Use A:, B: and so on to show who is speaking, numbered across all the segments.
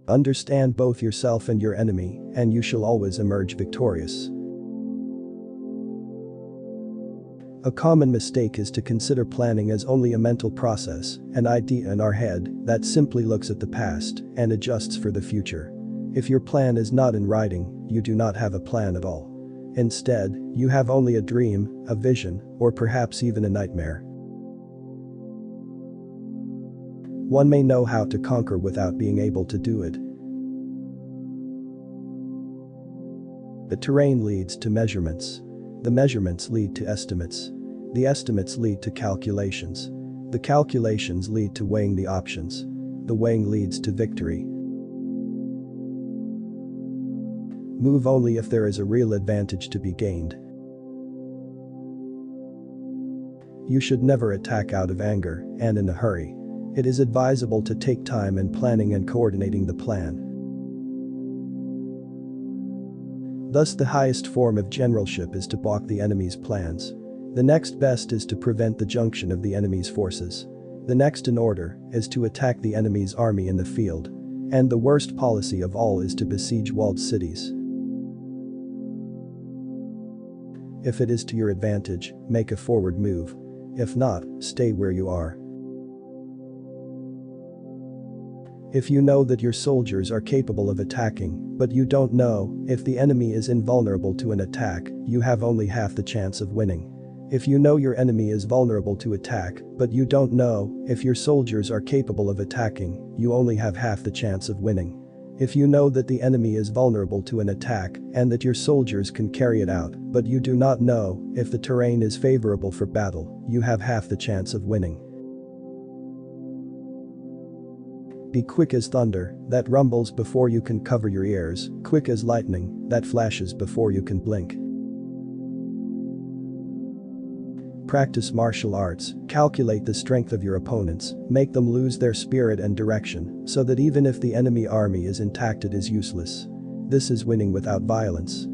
A: Understand both yourself and your enemy, and you shall always emerge victorious. A common mistake is to consider planning as only a mental process, an idea in our head that simply looks at the past and adjusts for the future. If your plan is not in writing, you do not have a plan at all. Instead, you have only a dream, a vision, or perhaps even a nightmare. One may know how to conquer without being able to do it. The terrain leads to measurements. The measurements lead to estimates. The estimates lead to calculations. The calculations lead to weighing the options. The weighing leads to victory. Move only if there is a real advantage to be gained. You should never attack out of anger and in a hurry. It is advisable to take time in planning and coordinating the plan. Thus, the highest form of generalship is to balk the enemy's plans. The next best is to prevent the junction of the enemy's forces. The next in order is to attack the enemy's army in the field. And the worst policy of all is to besiege walled cities. If it is to your advantage, make a forward move. If not, stay where you are. If you know that your soldiers are capable of attacking, but you don't know if the enemy is invulnerable to an attack, you have only half the chance of winning. If you know your enemy is vulnerable to attack, but you don't know if your soldiers are capable of attacking, you only have half the chance of winning. If you know that the enemy is vulnerable to an attack and that your soldiers can carry it out, but you do not know if the terrain is favorable for battle, you have half the chance of winning. Be quick as thunder that rumbles before you can cover your ears, quick as lightning that flashes before you can blink. Practice martial arts, calculate the strength of your opponents, make them lose their spirit and direction, so that even if the enemy army is intact it is useless. This is winning without violence.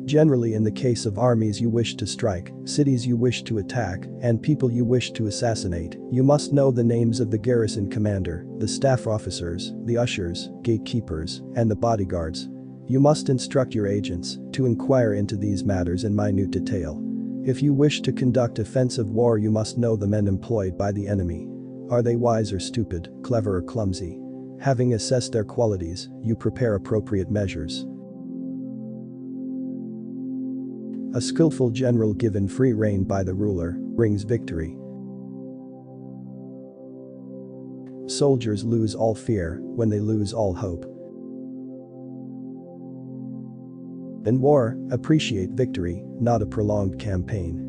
A: Generally, in the case of armies you wish to strike, cities you wish to attack, and people you wish to assassinate, you must know the names of the garrison commander, the staff officers, the ushers, gatekeepers, and the bodyguards. You must instruct your agents to inquire into these matters in minute detail. If you wish to conduct offensive war, you must know the men employed by the enemy. Are they wise or stupid, clever or clumsy? Having assessed their qualities, you prepare appropriate measures. A skillful general given free rein by the ruler brings victory. Soldiers lose all fear when they lose all hope. In war, appreciate victory, not a prolonged campaign.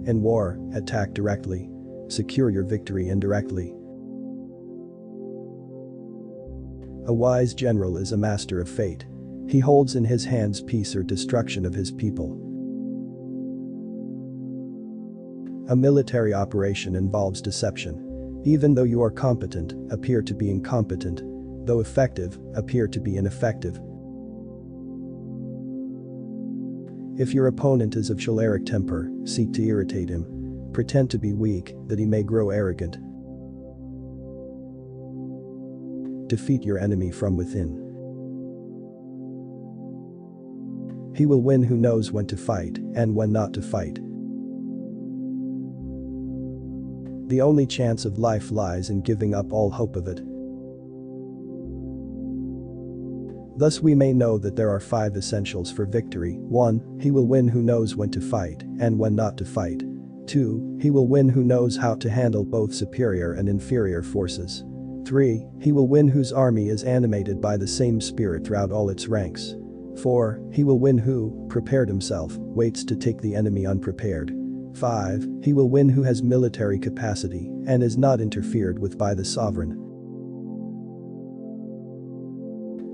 A: In war, attack directly. Secure your victory indirectly. A wise general is a master of fate. He holds in his hands peace or destruction of his people. A military operation involves deception. Even though you are competent, appear to be incompetent. Though effective, appear to be ineffective. If your opponent is of choleric temper, seek to irritate him. Pretend to be weak, that he may grow arrogant. Defeat your enemy from within. He will win who knows when to fight and when not to fight. The only chance of life lies in giving up all hope of it. Thus we may know that there are 5 essentials for victory. 1. He will win who knows when to fight and when not to fight. 2. He will win who knows how to handle both superior and inferior forces. 3. He will win whose army is animated by the same spirit throughout all its ranks. 4. He will win who, prepared himself, waits to take the enemy unprepared. 5. He will win who has military capacity and is not interfered with by the sovereign.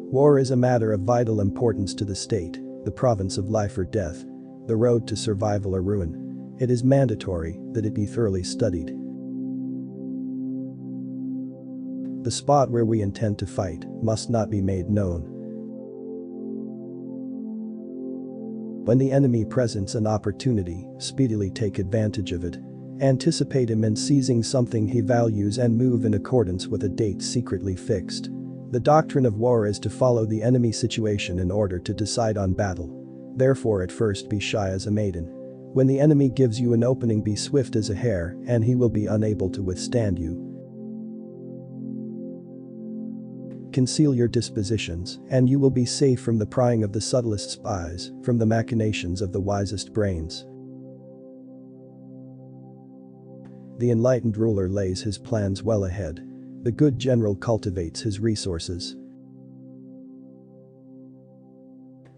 A: War is a matter of vital importance to the state, the province of life or death, the road to survival or ruin. It is mandatory that it be thoroughly studied. The spot where we intend to fight must not be made known. When the enemy presents an opportunity, speedily take advantage of it. Anticipate him in seizing something he values and move in accordance with a date secretly fixed. The doctrine of war is to follow the enemy situation in order to decide on battle. Therefore at first be shy as a maiden. When the enemy gives you an opening, be swift as a hare, and he will be unable to withstand you. Conceal your dispositions, and you will be safe from the prying of the subtlest spies, from the machinations of the wisest brains. The enlightened ruler lays his plans well ahead. The good general cultivates his resources.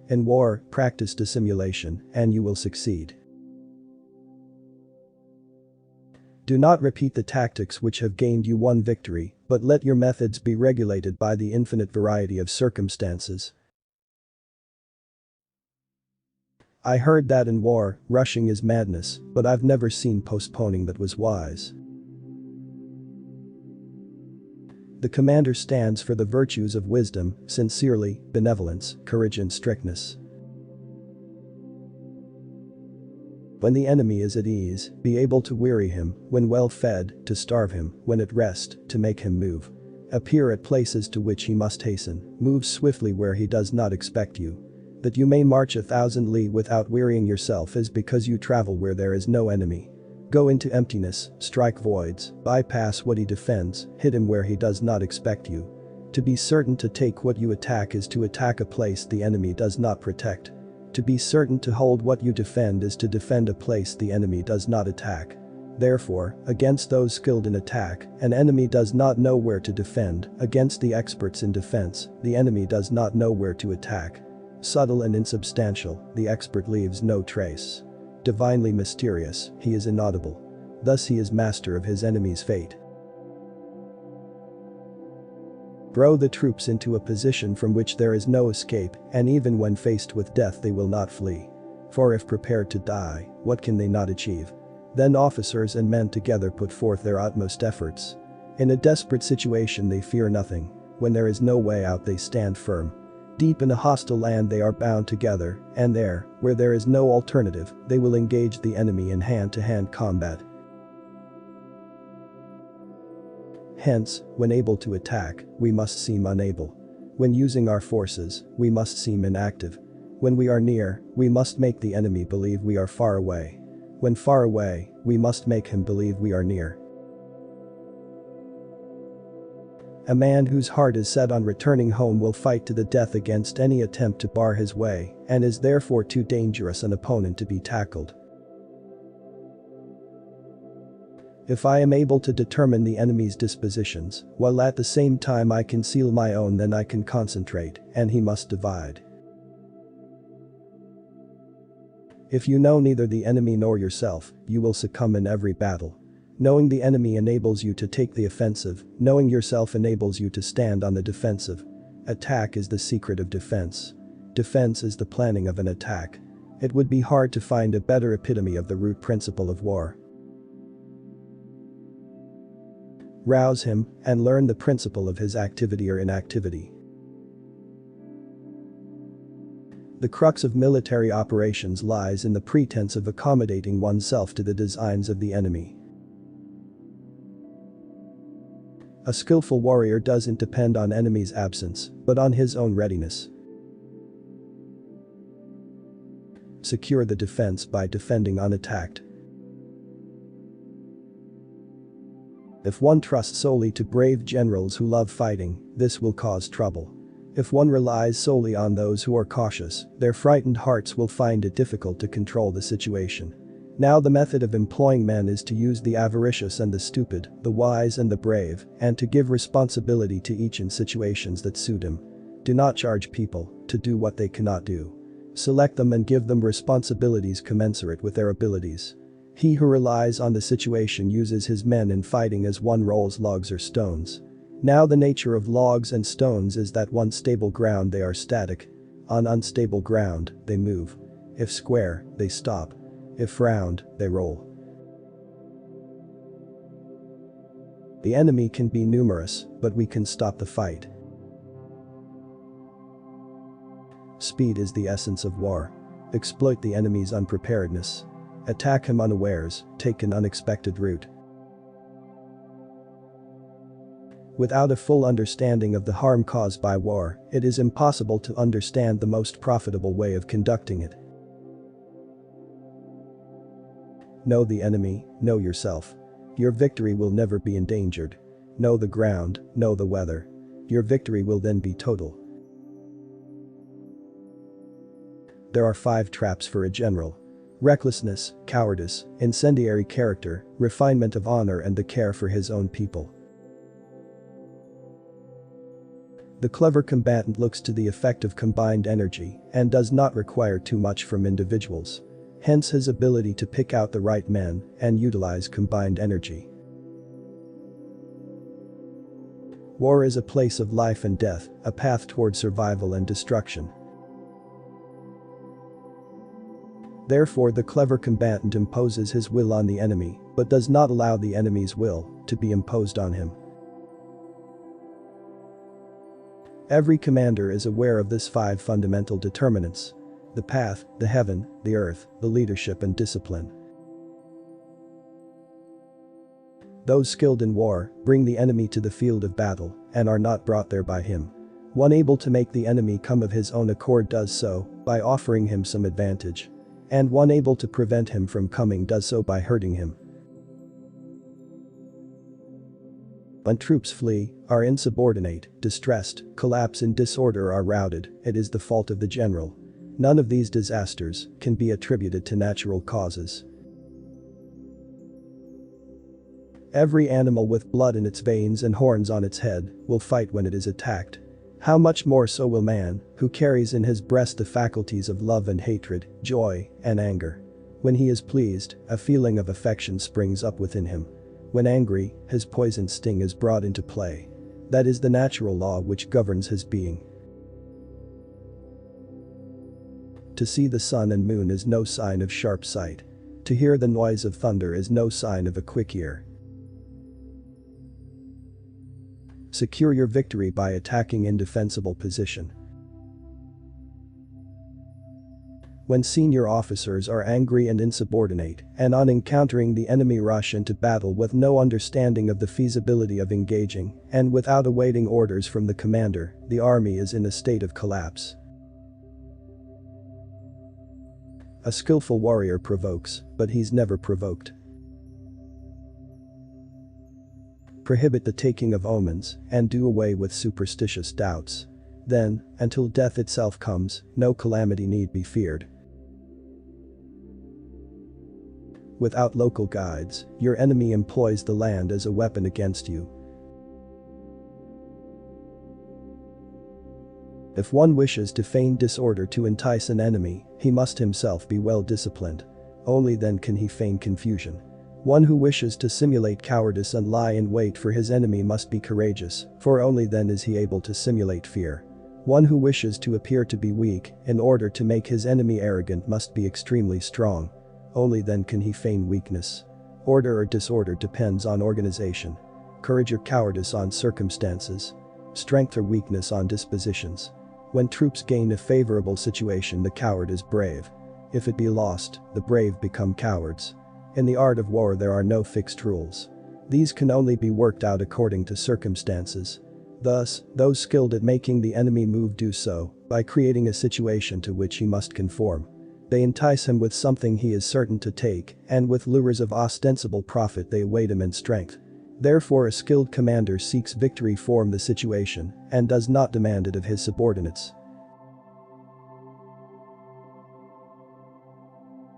A: In war, practice dissimulation, and you will succeed. Do not repeat the tactics which have gained you one victory, but let your methods be regulated by the infinite variety of circumstances. I heard that in war, rushing is madness, but I've never seen postponing that was wise. The commander stands for the virtues of wisdom, sincerely, benevolence, courage and strictness. When the enemy is at ease, be able to weary him; when well fed, to starve him; when at rest, to make him move. Appear at places to which he must hasten; move swiftly where he does not expect you. That you may march 1,000 li without wearying yourself is because you travel where there is no enemy. Go into emptiness, strike voids, bypass what he defends, hit him where he does not expect you. To be certain to take what you attack is to attack a place the enemy does not protect. To be certain to hold what you defend is to defend a place the enemy does not attack. Therefore, against those skilled in attack, an enemy does not know where to defend; against the experts in defense, the enemy does not know where to attack. Subtle and insubstantial, the expert leaves no trace. Divinely mysterious, he is inaudible. Thus he is master of his enemy's fate. Throw the troops into a position from which there is no escape, and even when faced with death they will not flee. For if prepared to die, what can they not achieve? Then officers and men together put forth their utmost efforts. In a desperate situation they fear nothing. When there is no way out they stand firm. Deep in a hostile land they are bound together, and there, where there is no alternative, they will engage the enemy in hand-to-hand combat. Hence, when able to attack, we must seem unable. When using our forces, we must seem inactive. When we are near, we must make the enemy believe we are far away. When far away, we must make him believe we are near. A man whose heart is set on returning home will fight to the death against any attempt to bar his way, and is therefore too dangerous an opponent to be tackled. If I am able to determine the enemy's dispositions, while at the same time I conceal my own, then I can concentrate, and he must divide. If you know neither the enemy nor yourself, you will succumb in every battle. Knowing the enemy enables you to take the offensive; knowing yourself enables you to stand on the defensive. Attack is the secret of defense. Defense is the planning of an attack. It would be hard to find a better epitome of the root principle of war. Rouse him, and learn the principle of his activity or inactivity. The crux of military operations lies in the pretense of accommodating oneself to the designs of the enemy. A skillful warrior doesn't depend on enemy's absence, but on his own readiness. Secure the defense by defending unattacked. If one trusts solely to brave generals who love fighting, this will cause trouble. If one relies solely on those who are cautious, their frightened hearts will find it difficult to control the situation. Now the method of employing men is to use the avaricious and the stupid, the wise and the brave, and to give responsibility to each in situations that suit him. Do not charge people to do what they cannot do. Select them and give them responsibilities commensurate with their abilities. He who relies on the situation uses his men in fighting as one rolls logs or stones. Now the nature of logs and stones is that on stable ground they are static. On unstable ground, they move. If square, they stop. If round, they roll. The enemy can be numerous, but we can stop the fight. Speed is the essence of war. Exploit the enemy's unpreparedness. Attack him unawares, take an unexpected route. Without a full understanding of the harm caused by war, it is impossible to understand the most profitable way of conducting it. Know the enemy, know yourself. Your victory will never be endangered. Know the ground, know the weather. Your victory will then be total. There are 5 traps for a general: recklessness, cowardice, incendiary character, refinement of honor, and the care for his own people. The clever combatant looks to the effect of combined energy and does not require too much from individuals. Hence his ability to pick out the right men and utilize combined energy. War is a place of life and death, a path toward survival and destruction. Therefore, the clever combatant imposes his will on the enemy, but does not allow the enemy's will to be imposed on him. Every commander is aware of this 5 fundamental determinants: the path, the heaven, the earth, the leadership, and discipline. Those skilled in war bring the enemy to the field of battle and are not brought there by him. One able to make the enemy come of his own accord does so by offering him some advantage, and one able to prevent him from coming does so by hurting him. When troops flee, are insubordinate, distressed, collapse in disorder, or are routed, it is the fault of the general. None of these disasters can be attributed to natural causes. Every animal with blood in its veins and horns on its head will fight when it is attacked. How much more so will man, who carries in his breast the faculties of love and hatred, joy and anger. When he is pleased, a feeling of affection springs up within him. When angry, his poison sting is brought into play. That is the natural law which governs his being. To see the sun and moon is no sign of sharp sight. To hear the noise of thunder is no sign of a quick ear. Secure your victory by attacking indefensible position. When senior officers are angry and insubordinate, and on encountering the enemy rush into battle with no understanding of the feasibility of engaging, and without awaiting orders from the commander, the army is in a state of collapse. A skillful warrior provokes, but he's never provoked. Prohibit the taking of omens, and do away with superstitious doubts. Then, until death itself comes, no calamity need be feared. Without local guides, your enemy employs the land as a weapon against you. If one wishes to feign disorder to entice an enemy, he must himself be well disciplined. Only then can he feign confusion. One who wishes to simulate cowardice and lie in wait for his enemy must be courageous, for only then is he able to simulate fear. One who wishes to appear to be weak in order to make his enemy arrogant must be extremely strong. Only then can he feign weakness. Order or disorder depends on organization. Courage or cowardice on circumstances. Strength or weakness on dispositions. When troops gain a favorable situation, the coward is brave. If it be lost, the brave become cowards. In the art of war there are no fixed rules. These can only be worked out according to circumstances. Thus, those skilled at making the enemy move do so by creating a situation to which he must conform. They entice him with something he is certain to take, and with lures of ostensible profit they await him in strength. Therefore a skilled commander seeks victory from the situation and does not demand it of his subordinates.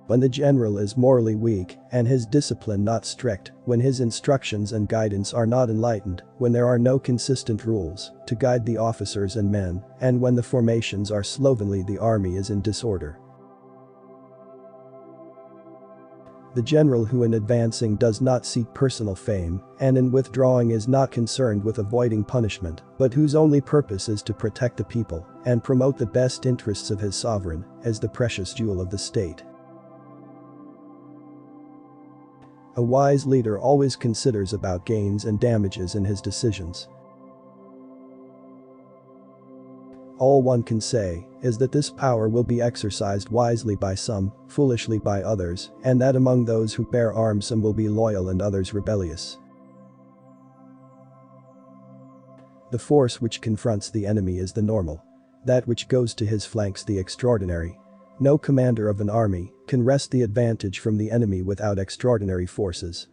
A: When the general is morally weak and his discipline not strict, when his instructions and guidance are not enlightened, when there are no consistent rules to guide the officers and men, and when the formations are slovenly, the army is in disorder. The general who in advancing does not seek personal fame and in withdrawing is not concerned with avoiding punishment, but whose only purpose is to protect the people and promote the best interests of his sovereign as the precious jewel of the state. A wise leader always considers about gains and damages in his decisions. All one can say is that this power will be exercised wisely by some, foolishly by others, and that among those who bear arms some will be loyal and others rebellious. The force which confronts the enemy is the normal. That which goes to his flanks the extraordinary. No commander of an army can wrest the advantage from the enemy without extraordinary forces.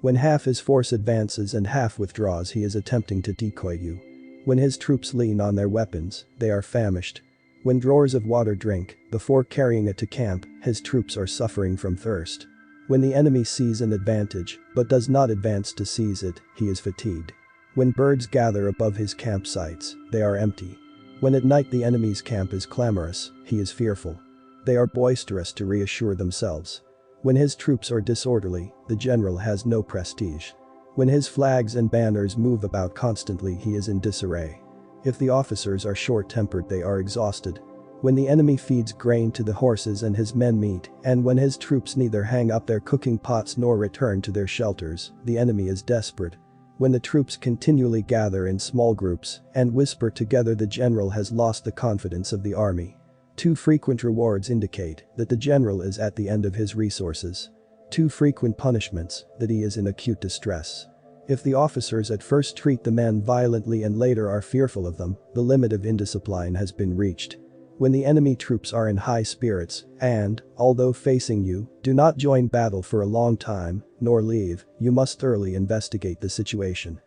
A: When half his force advances and half withdraws, he is attempting to decoy you. When his troops lean on their weapons, they are famished. When drawers of water drink, before carrying it to camp, his troops are suffering from thirst. When the enemy sees an advantage, but does not advance to seize it, he is fatigued. When birds gather above his campsites, they are empty. When at night the enemy's camp is clamorous, he is fearful. They are boisterous to reassure themselves. When his troops are disorderly, the general has no prestige. When his flags and banners move about constantly, he is in disarray. If the officers are short-tempered, they are exhausted. When the enemy feeds grain to the horses and his men meat, and when his troops neither hang up their cooking pots nor return to their shelters, the enemy is desperate. When the troops continually gather in small groups and whisper together, the general has lost the confidence of the army. Too frequent rewards indicate that the general is at the end of his resources. Too frequent punishments that he is in acute distress. If the officers at first treat the men violently and later are fearful of them, the limit of indiscipline has been reached. When the enemy troops are in high spirits and, although facing you, do not join battle for a long time, nor leave, you must thoroughly investigate the situation.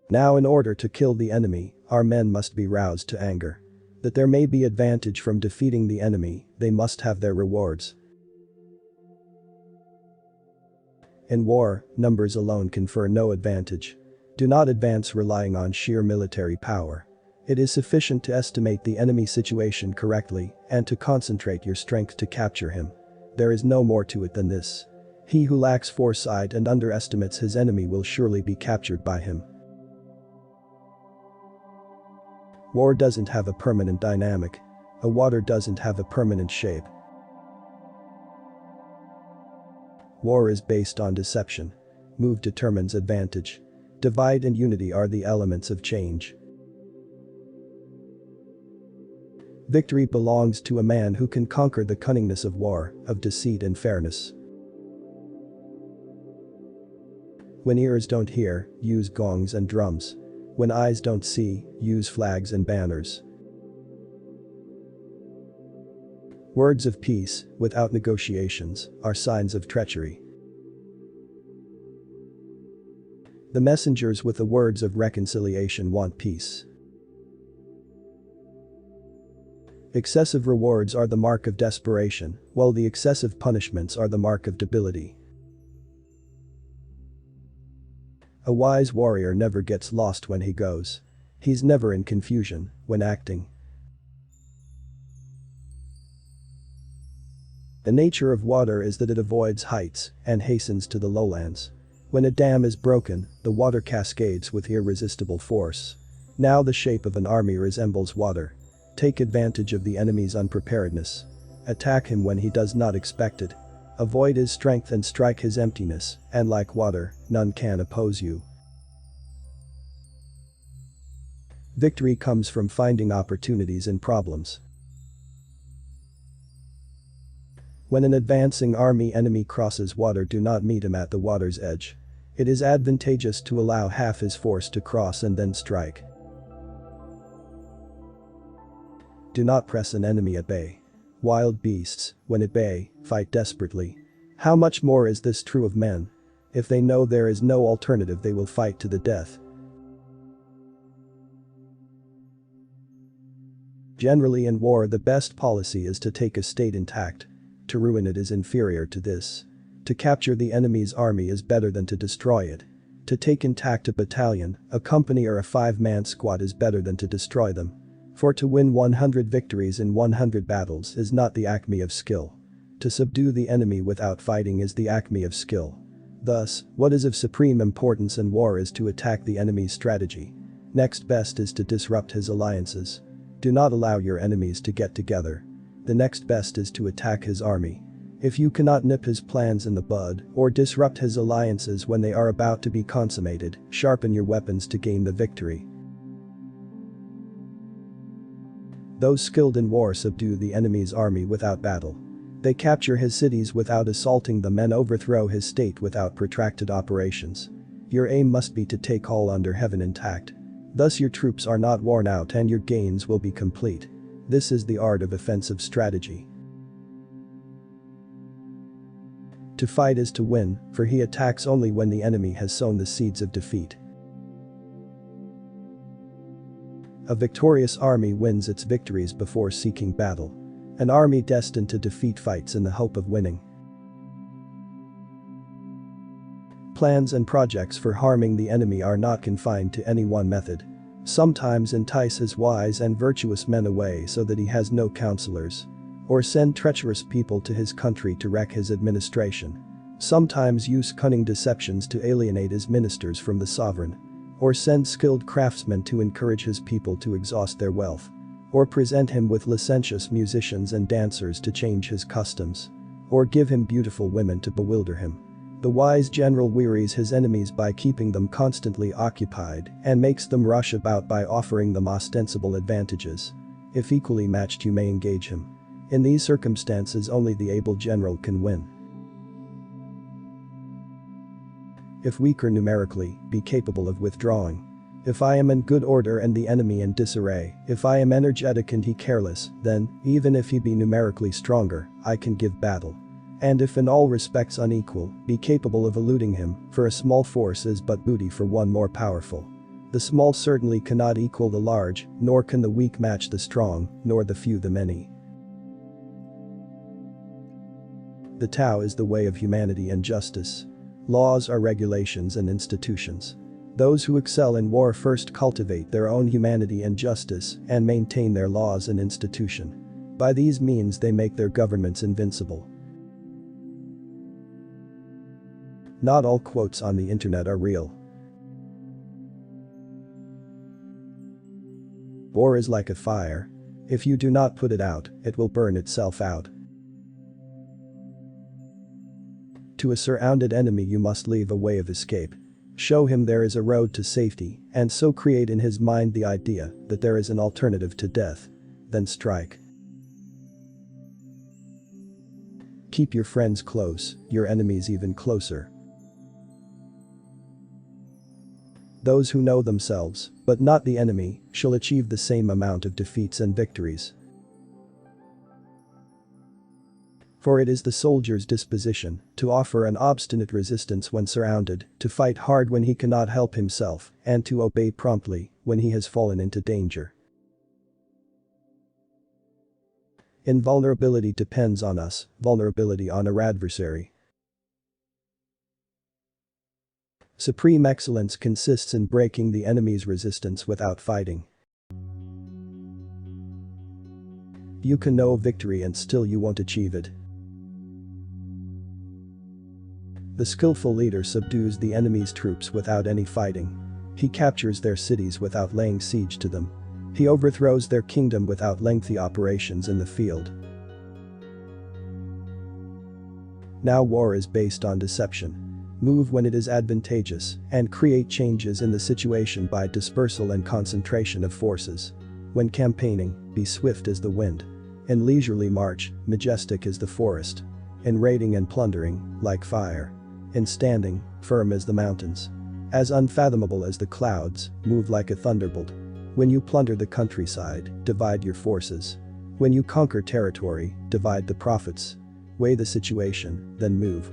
A: Now, in order to kill the enemy, our men must be roused to anger. That there may be advantage from defeating the enemy, they must have their rewards. In war, numbers alone confer no advantage. Do not advance relying on sheer military power. It is sufficient to estimate the enemy situation correctly and to concentrate your strength to capture him. There is no more to it than this. He who lacks foresight and underestimates his enemy will surely be captured by him. War doesn't have a permanent dynamic. A water doesn't have a permanent shape. War is based on deception. Move determines advantage. Divide and unity are the elements of change. Victory belongs to a man who can conquer the cunningness of war, of deceit and fairness. When ears don't hear, use gongs and drums. When eyes don't see, use flags and banners. Words of peace, without negotiations, are signs of treachery. The messengers with the words of reconciliation want peace. Excessive rewards are the mark of desperation, while the excessive punishments are the mark of debility. A wise warrior never gets lost when he goes. He's never in confusion when acting. The nature of water is that it avoids heights and hastens to the lowlands. When a dam is broken, the water cascades with irresistible force. Now the shape of an army resembles water. Take advantage of the enemy's unpreparedness. Attack him when he does not expect it. Avoid his strength and strike his emptiness, and like water, none can oppose you. Victory comes from finding opportunities in problems. When an advancing enemy crosses water, do not meet him at the water's edge. It is advantageous to allow half his force to cross and then strike. Do not press an enemy at bay. Wild beasts, when at bay, fight desperately. How much more is this true of men? If they know there is no alternative, they will fight to the death. Generally in war, the best policy is to take a state intact. To ruin it is inferior to this. To capture the enemy's army is better than to destroy it. To take intact a battalion, a company or a 5-man squad is better than to destroy them. For to win 100 victories in 100 battles is not the acme of skill. To subdue the enemy without fighting is the acme of skill. Thus, what is of supreme importance in war is to attack the enemy's strategy. Next best is to disrupt his alliances. Do not allow your enemies to get together. The next best is to attack his army. If you cannot nip his plans in the bud or disrupt his alliances when they are about to be consummated, sharpen your weapons to gain the victory. Those skilled in war subdue the enemy's army without battle. They capture his cities without assaulting them and overthrow his state without protracted operations. Your aim must be to take all under heaven intact. Thus your troops are not worn out and your gains will be complete. This is the art of offensive strategy. To fight is to win, for he attacks only when the enemy has sown the seeds of defeat. A victorious army wins its victories before seeking battle. An army destined to defeat fights in the hope of winning. Plans and projects for harming the enemy are not confined to any one method. Sometimes entice his wise and virtuous men away so that he has no counselors. Or send treacherous people to his country to wreck his administration. Sometimes use cunning deceptions to alienate his ministers from the sovereign. Or send skilled craftsmen to encourage his people to exhaust their wealth. Or present him with licentious musicians and dancers to change his customs. Or give him beautiful women to bewilder him. The wise general wearies his enemies by keeping them constantly occupied and makes them rush about by offering them ostensible advantages. If equally matched, you may engage him. In these circumstances, only the able general can win. If weaker numerically, be capable of withdrawing. If I am in good order and the enemy in disarray, if I am energetic and he careless, then, even if he be numerically stronger, I can give battle. And if in all respects unequal, be capable of eluding him, for a small force is but booty for one more powerful. The small certainly cannot equal the large, nor can the weak match the strong, nor the few the many. The Tao is the way of humanity and justice. Laws are regulations and institutions. Those who excel in war first cultivate their own humanity and justice and maintain their laws and institution. By these means they make their governments invincible. Not all quotes on the internet are real. War is like a fire. If you do not put it out, it will burn itself out. To a surrounded enemy you must leave a way of escape. Show him there is a road to safety, and so create in his mind the idea that there is an alternative to death. Then strike. Keep your friends close, your enemies even closer. Those who know themselves, but not the enemy, shall achieve the same amount of defeats and victories. For it is the soldier's disposition to offer an obstinate resistance when surrounded, to fight hard when he cannot help himself, and to obey promptly when he has fallen into danger. Invulnerability depends on us, vulnerability on our adversary. Supreme excellence consists in breaking the enemy's resistance without fighting. You can know victory and still you won't achieve it. The skillful leader subdues the enemy's troops without any fighting. He captures their cities without laying siege to them. He overthrows their kingdom without lengthy operations in the field. Now war is based on deception. Move when it is advantageous, and create changes in the situation by dispersal and concentration of forces. When campaigning, be swift as the wind. In leisurely march, majestic as the forest. In raiding and plundering, like fire. In standing, firm as the mountains. As unfathomable as the clouds, move like a thunderbolt. When you plunder the countryside, divide your forces. When you conquer territory, divide the profits. Weigh the situation, then move.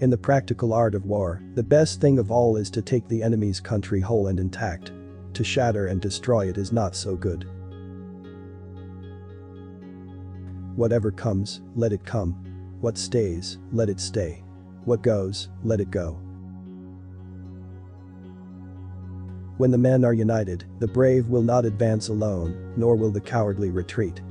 A: In the practical art of war, the best thing of all is to take the enemy's country whole and intact. To shatter and destroy it is not so good. Whatever comes, let it come. What stays, let it stay. What goes, let it go. When the men are united, the brave will not advance alone, nor will the cowardly retreat.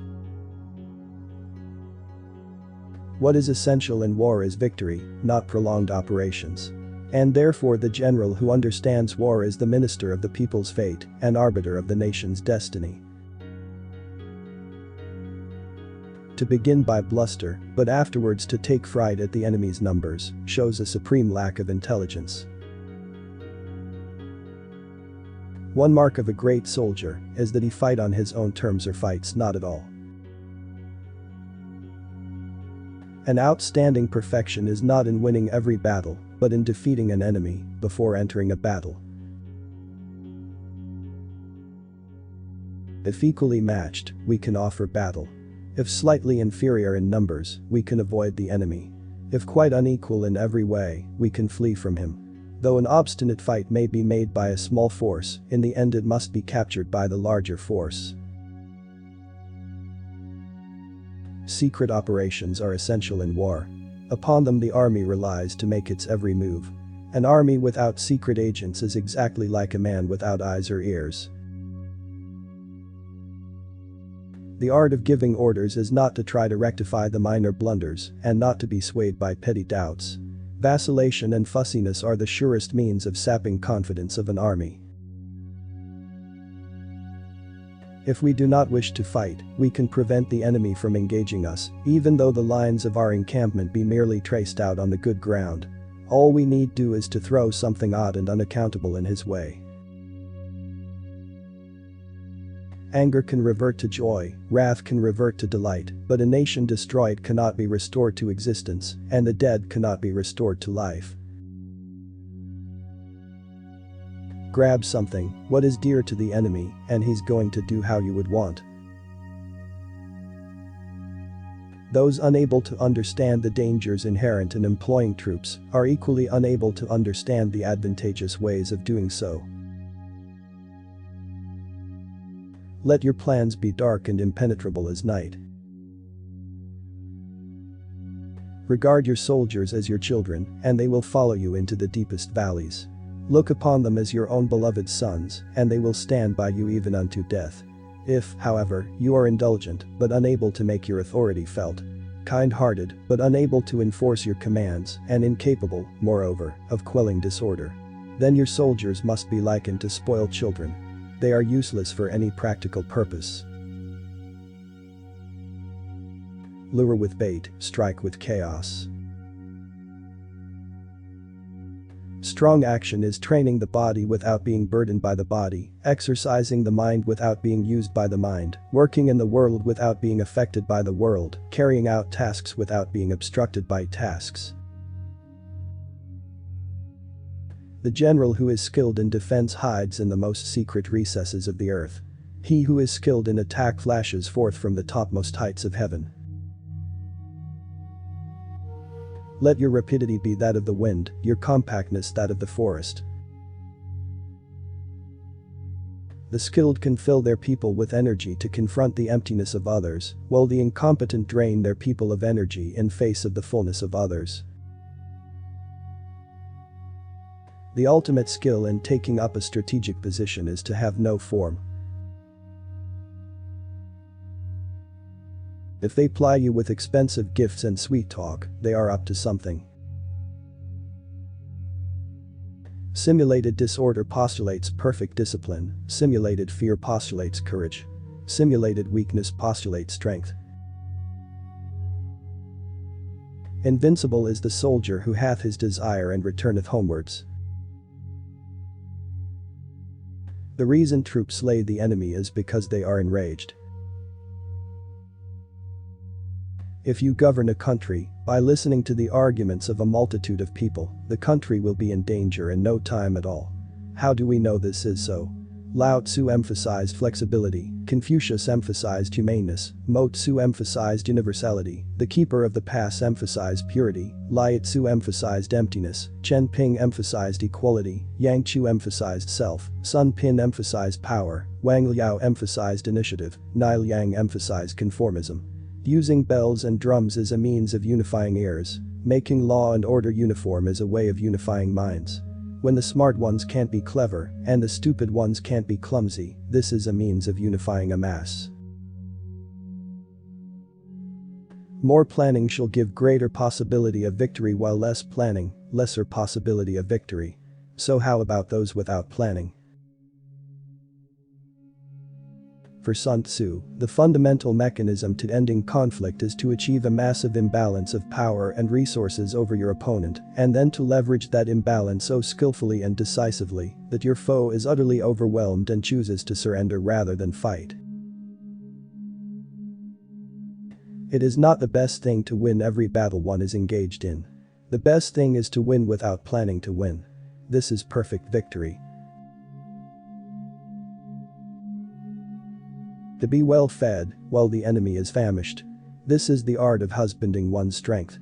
A: What is essential in war is victory, not prolonged operations. And therefore the general who understands war is the minister of the people's fate and arbiter of the nation's destiny. To begin by bluster, but afterwards to take fright at the enemy's numbers, shows a supreme lack of intelligence. One mark of a great soldier is that he fight on his own terms or fights not at all. An outstanding perfection is not in winning every battle, but in defeating an enemy before entering a battle. If equally matched, we can offer battle. If slightly inferior in numbers, we can avoid the enemy. If quite unequal in every way, we can flee from him. Though an obstinate fight may be made by a small force, in the end it must be captured by the larger force. Secret operations are essential in war. Upon them the army relies to make its every move. An army without secret agents is exactly like a man without eyes or ears. The art of giving orders is not to try to rectify the minor blunders and not to be swayed by petty doubts. Vacillation and fussiness are the surest means of sapping confidence of an army. If we do not wish to fight, we can prevent the enemy from engaging us, even though the lines of our encampment be merely traced out on the good ground. All we need do is to throw something odd and unaccountable in his way. Anger can revert to joy, wrath can revert to delight, but a nation destroyed cannot be restored to existence, and the dead cannot be restored to life. Grab something, what is dear to the enemy, and he's going to do how you would want. Those unable to understand the dangers inherent in employing troops are equally unable to understand the advantageous ways of doing so. Let your plans be dark and impenetrable as night. Regard your soldiers as your children, and they will follow you into the deepest valleys. Look upon them as your own beloved sons, and they will stand by you even unto death. If, however, you are indulgent, but unable to make your authority felt, kind-hearted, but unable to enforce your commands, and incapable, moreover, of quelling disorder, then your soldiers must be likened to spoiled children. They are useless for any practical purpose. Lure with bait, strike with chaos. Strong action is training the body without being burdened by the body, exercising the mind without being used by the mind, working in the world without being affected by the world, carrying out tasks without being obstructed by tasks. The general who is skilled in defense hides in the most secret recesses of the earth. He who is skilled in attack flashes forth from the topmost heights of heaven. Let your rapidity be that of the wind, your compactness that of the forest. The skilled can fill their people with energy to confront the emptiness of others, while the incompetent drain their people of energy in face of the fullness of others. The ultimate skill in taking up a strategic position is to have no form. If they ply you with expensive gifts and sweet talk, they are up to something. Simulated disorder postulates perfect discipline, simulated fear postulates courage. Simulated weakness postulates strength. Invincible is the soldier who hath his desire and returneth homewards. The reason troops slay the enemy is because they are enraged. If you govern a country by listening to the arguments of a multitude of people, the country will be in danger in no time at all. How do we know this is so? Lao Tzu emphasized flexibility, Confucius emphasized humaneness, Mo Tzu emphasized universality, the keeper of the pass emphasized purity, Lai Tzu emphasized emptiness, Chen Ping emphasized equality, Yang Chu emphasized self, Sun Pin emphasized power, Wang Liao emphasized initiative, Nai Liang emphasized conformism. Using bells and drums is a means of unifying ears. Making law and order uniform is a way of unifying minds. When the smart ones can't be clever, and the stupid ones can't be clumsy, this is a means of unifying a mass. More planning shall give greater possibility of victory, while less planning, lesser possibility of victory. So how about those without planning? For Sun Tzu, the fundamental mechanism to ending conflict is to achieve a massive imbalance of power and resources over your opponent, and then to leverage that imbalance so skillfully and decisively that your foe is utterly overwhelmed and chooses to surrender rather than fight. It is not the best thing to win every battle one is engaged in. The best thing is to win without planning to win. This is perfect victory. To be well fed while the enemy is famished. This is the art of husbanding one's strength.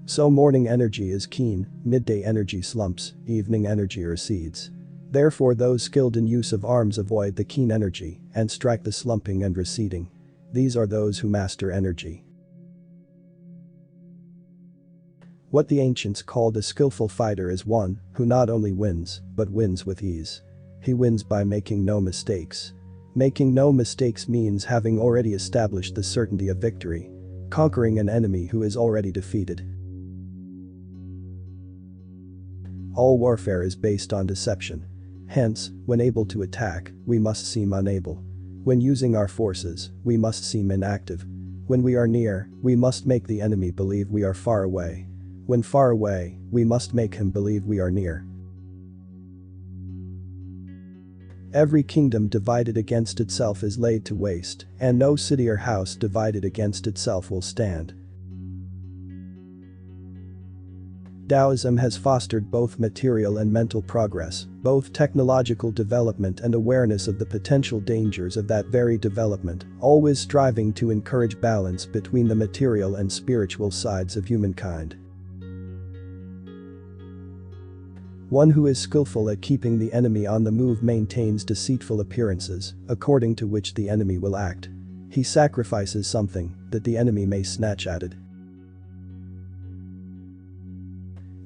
A: So morning energy is keen, midday energy slumps, evening energy recedes. Therefore those skilled in use of arms avoid the keen energy and strike the slumping and receding. These are those who master energy. What the ancients called a skillful fighter is one who not only wins, but wins with ease. He wins by making no mistakes. Making no mistakes means having already established the certainty of victory, conquering an enemy who is already defeated. All warfare is based on deception. Hence, when able to attack, we must seem unable. When using our forces, we must seem inactive. When we are near, we must make the enemy believe we are far away. When far away, we must make him believe we are near. Every kingdom divided against itself is laid to waste, and no city or house divided against itself will stand. Taoism has fostered both material and mental progress, both technological development and awareness of the potential dangers of that very development, always striving to encourage balance between the material and spiritual sides of humankind. One who is skillful at keeping the enemy on the move maintains deceitful appearances, according to which the enemy will act. He sacrifices something that the enemy may snatch at it.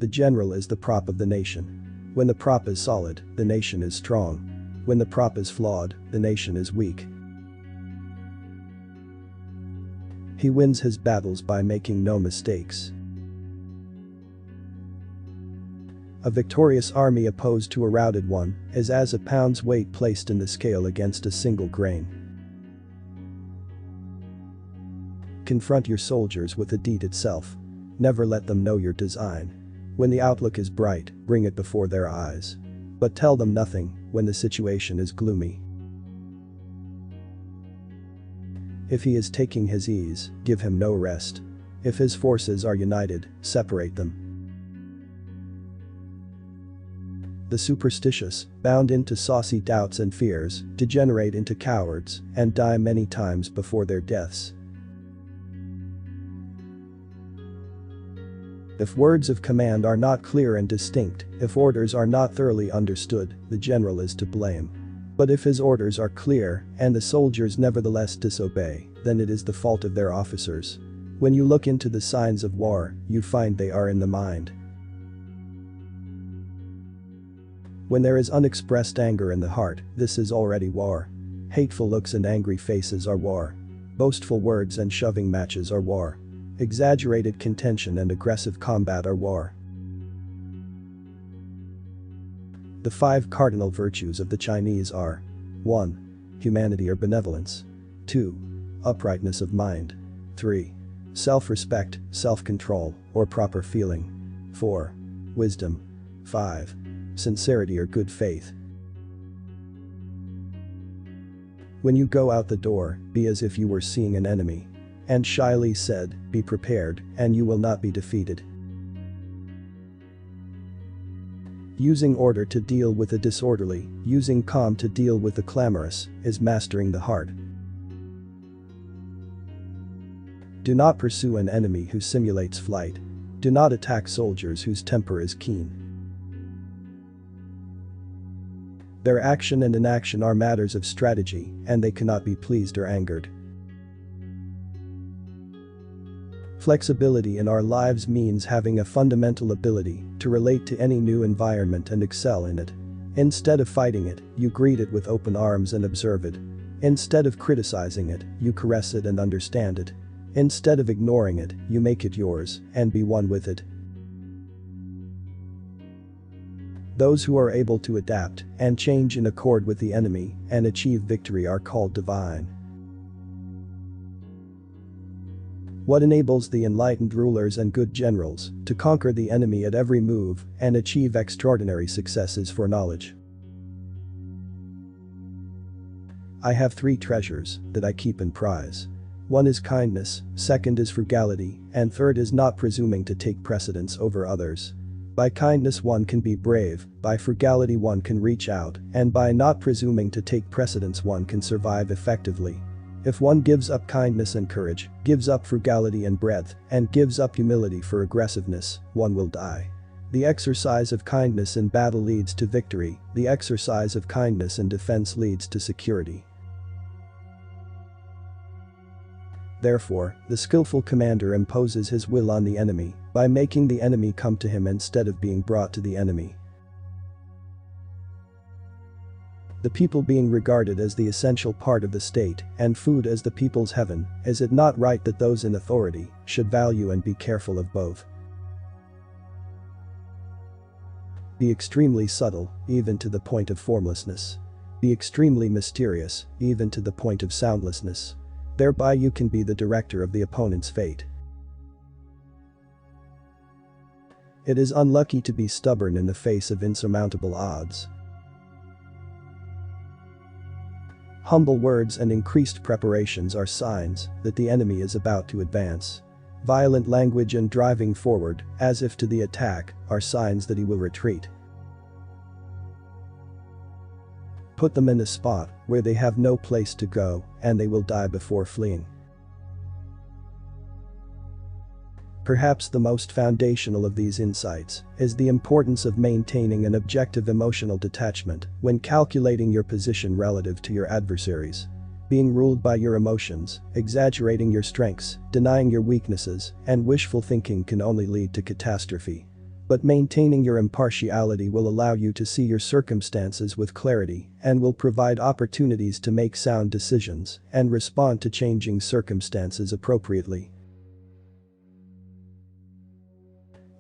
A: The general is the prop of the nation. When the prop is solid, the nation is strong. When the prop is flawed, the nation is weak. He wins his battles by making no mistakes. A victorious army opposed to a routed one is as a pound's weight placed in the scale against a single grain. Confront your soldiers with the deed itself. Never let them know your design. When the outlook is bright, bring it before their eyes. But tell them nothing when the situation is gloomy. If he is taking his ease, give him no rest. If his forces are united, separate them. The superstitious, bound into saucy doubts and fears, degenerate into cowards and die many times before their deaths. If words of command are not clear and distinct, if orders are not thoroughly understood, the general is to blame. But if his orders are clear and the soldiers nevertheless disobey, then it is the fault of their officers. When you look into the signs of war, you find they are in the mind. When there is unexpressed anger in the heart, this is already war. Hateful looks and angry faces are war. Boastful words and shoving matches are war. Exaggerated contention and aggressive combat are war. The 5 cardinal virtues of the Chinese are: 1. Humanity or benevolence. 2. Uprightness of mind. 3. Self-respect, self-control, or proper feeling. 4. Wisdom. 5. Sincerity or good faith. When you go out the door, be as if you were seeing an enemy. And shyly said, be prepared, and you will not be defeated. Using order to deal with the disorderly, using calm to deal with the clamorous, is mastering the heart. Do not pursue an enemy who simulates flight. Do not attack soldiers whose temper is keen. Their action and inaction are matters of strategy, and they cannot be pleased or angered. Flexibility in our lives means having a fundamental ability to relate to any new environment and excel in it. Instead of fighting it, you greet it with open arms and observe it. Instead of criticizing it, you caress it and understand it. Instead of ignoring it, you make it yours and be one with it. Those who are able to adapt and change in accord with the enemy and achieve victory are called divine. What enables the enlightened rulers and good generals to conquer the enemy at every move and achieve extraordinary successes for knowledge. I have 3 treasures that I keep in prize. 1 is kindness, 2nd is frugality, and 3rd is not presuming to take precedence over others. By kindness one can be brave, by frugality one can reach out, and by not presuming to take precedence one can survive effectively. If one gives up kindness and courage, gives up frugality and breadth, and gives up humility for aggressiveness, one will die. The exercise of kindness in battle leads to victory, the exercise of kindness in defense leads to security. Therefore, the skillful commander imposes his will on the enemy by making the enemy come to him instead of being brought to the enemy. The people being regarded as the essential part of the state and food as the people's heaven, is it not right that those in authority should value and be careful of both? Be extremely subtle, even to the point of formlessness. Be extremely mysterious, even to the point of soundlessness. Thereby you can be the director of the opponent's fate. It is unlucky to be stubborn in the face of insurmountable odds. Humble words and increased preparations are signs that the enemy is about to advance. Violent language and driving forward, as if to the attack, are signs that he will retreat. Put them in a spot where they have no place to go, and they will die before fleeing. Perhaps the most foundational of these insights is the importance of maintaining an objective emotional detachment when calculating your position relative to your adversaries. Being ruled by your emotions, exaggerating your strengths, denying your weaknesses, and wishful thinking can only lead to catastrophe. But maintaining your impartiality will allow you to see your circumstances with clarity and will provide opportunities to make sound decisions and respond to changing circumstances appropriately.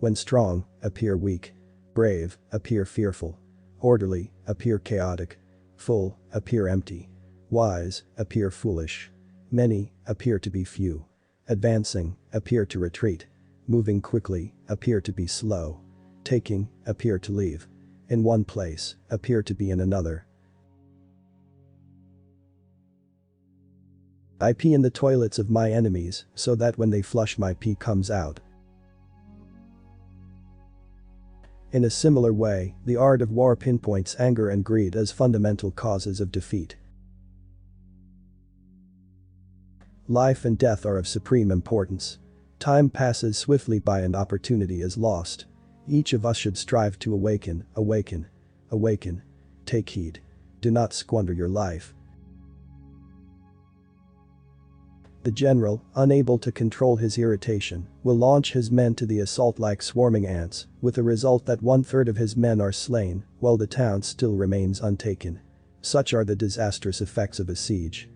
A: When strong, appear weak. Brave, appear fearful. Orderly, appear chaotic. Full, appear empty. Wise, appear foolish. Many, appear to be few. Advancing, appear to retreat. Moving quickly, appear to be slow. Taking, appear to leave. In one place, appear to be in another. I pee in the toilets of my enemies so that when they flush my pee comes out. In a similar way, the art of war pinpoints anger and greed as fundamental causes of defeat. Life and death are of supreme importance. Time passes swiftly by and opportunity is lost. Each of us should strive to awaken, awaken, awaken. Take heed. Do not squander your life. The general, unable to control his irritation, will launch his men to the assault like swarming ants, with the result that 1/3 of his men are slain, while the town still remains untaken. Such are the disastrous effects of a siege.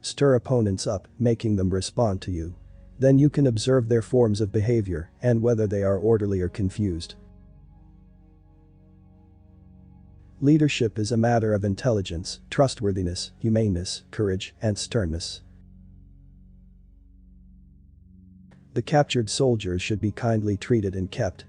A: Stir opponents up, making them respond to you. Then you can observe their forms of behavior and whether they are orderly or confused. Leadership is a matter of intelligence, trustworthiness, humaneness, courage, and sternness. The captured soldiers should be kindly treated and kept.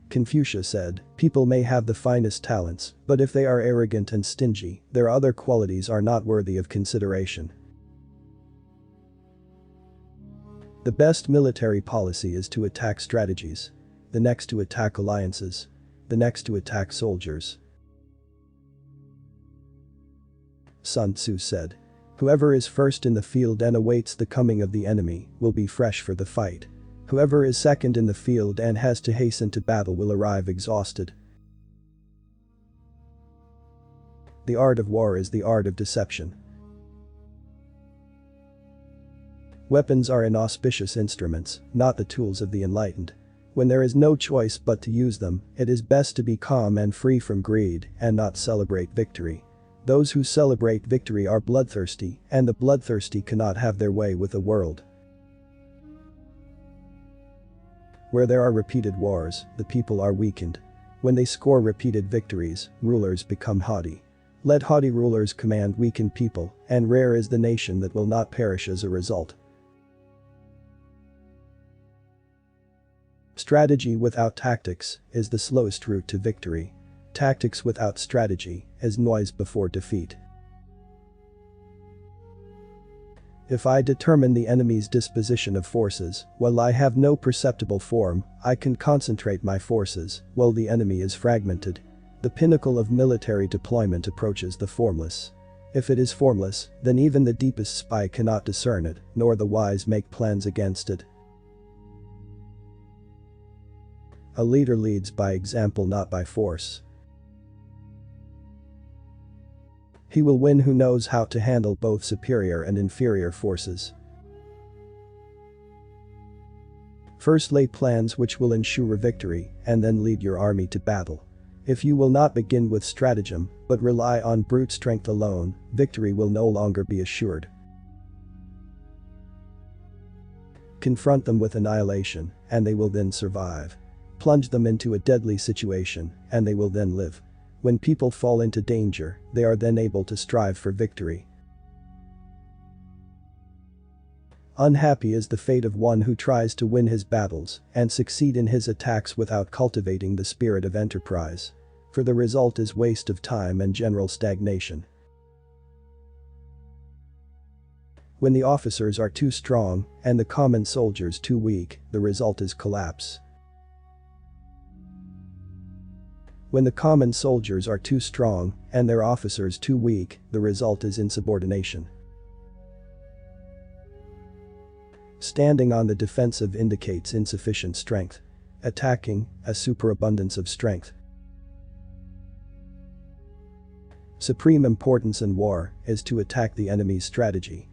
A: Confucius said, "People may have the finest talents, but if they are arrogant and stingy, their other qualities are not worthy of consideration." The best military policy is to attack strategies. The next to attack alliances. The next to attack soldiers. Sun Tzu said, "Whoever is first in the field and awaits the coming of the enemy will be fresh for the fight. Whoever is second in the field and has to hasten to battle will arrive exhausted." The art of war is the art of deception. Weapons are inauspicious instruments, not the tools of the enlightened. When there is no choice but to use them, it is best to be calm and free from greed and not celebrate victory. Those who celebrate victory are bloodthirsty, and the bloodthirsty cannot have their way with the world. Where there are repeated wars, the people are weakened. When they score repeated victories, rulers become haughty. Let haughty rulers command weakened people, and rare is the nation that will not perish as a result. Strategy without tactics is the slowest route to victory. Tactics without strategy is noise before defeat. If I determine the enemy's disposition of forces, while I have no perceptible form, I can concentrate my forces, while the enemy is fragmented. The pinnacle of military deployment approaches the formless. If it is formless, then even the deepest spy cannot discern it, nor the wise make plans against it. A leader leads by example, not by force. He will win who knows how to handle both superior and inferior forces. First lay plans which will ensure victory, and then lead your army to battle. If you will not begin with stratagem, but rely on brute strength alone, victory will no longer be assured. Confront them with annihilation, and they will then survive. Plunge them into a deadly situation, and they will then live. When people fall into danger, they are then able to strive for victory. Unhappy is the fate of one who tries to win his battles and succeed in his attacks without cultivating the spirit of enterprise. For the result is waste of time and general stagnation. When the officers are too strong and the common soldiers too weak, the result is collapse. When the common soldiers are too strong and their officers too weak, the result is insubordination. Standing on the defensive indicates insufficient strength. Attacking, a superabundance of strength. Supreme importance in war is to attack the enemy's strategy.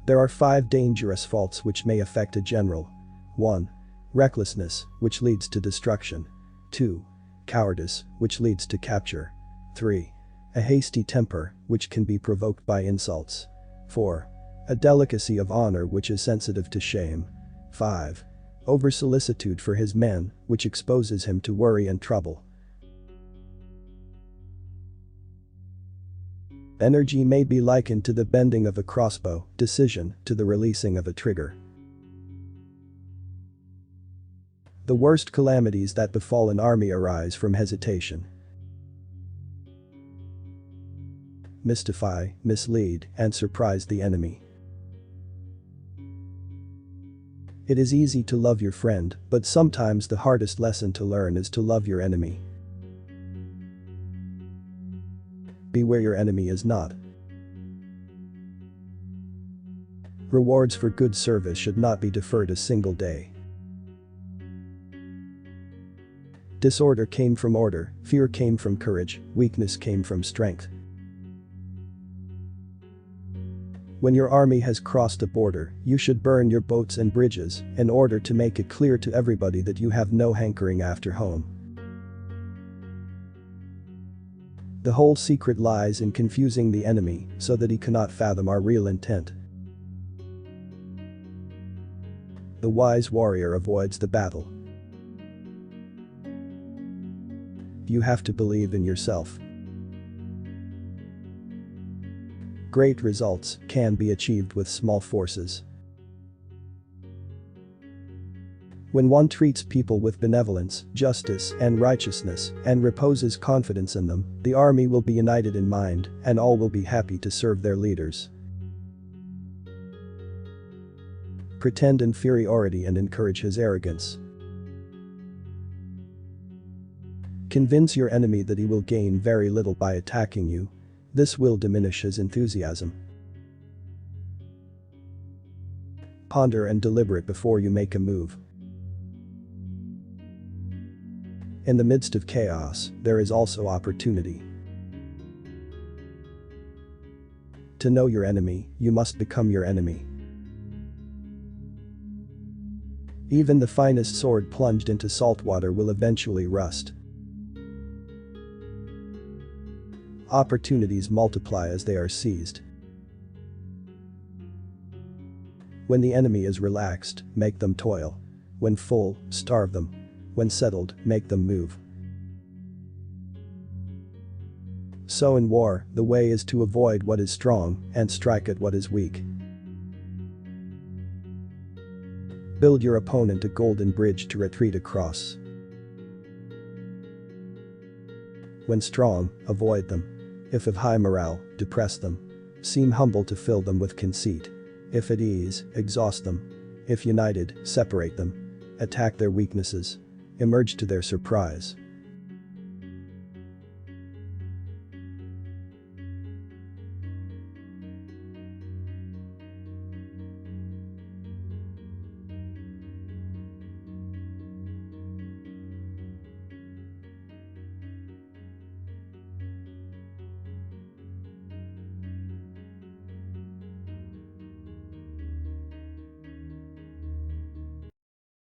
A: There are 5 dangerous faults which may affect a general. 1. Recklessness, which leads to destruction. 2. Cowardice, which leads to capture. 3. A hasty temper, which can be provoked by insults. 4. A delicacy of honor which is sensitive to shame. 5. Over-solicitude for his men, which exposes him to worry and trouble. Energy may be likened to the bending of a crossbow, decision to the releasing of a trigger. The worst calamities that befall an army arise from hesitation. Mystify, mislead, and surprise the enemy. It is easy to love your friend, but sometimes the hardest lesson to learn is to love your enemy. Be where your enemy is not. Rewards for good service should not be deferred a single day. Disorder came from order, fear came from courage, weakness came from strength. When your army has crossed the border, you should burn your boats and bridges in order to make it clear to everybody that you have no hankering after home. The whole secret lies in confusing the enemy so that he cannot fathom our real intent. The wise warrior avoids the battle. You have to believe in yourself. Great results can be achieved with small forces. When one treats people with benevolence, justice, and righteousness, and reposes confidence in them, the army will be united in mind, and all will be happy to serve their leaders. Pretend inferiority and encourage his arrogance. Convince your enemy that he will gain very little by attacking you. This will diminish his enthusiasm. Ponder and deliberate before you make a move. In the midst of chaos, there is also opportunity. To know your enemy, you must become your enemy. Even the finest sword plunged into salt water will eventually rust. Opportunities multiply as they are seized. When the enemy is relaxed, make them toil. When full, starve them. When settled, make them move. So in war, the way is to avoid what is strong and strike at what is weak. Build your opponent a golden bridge to retreat across. When strong, avoid them. If of high morale, depress them. Seem humble to fill them with conceit. If at ease, exhaust them. If united, separate them. Attack their weaknesses. Emerge to their surprise.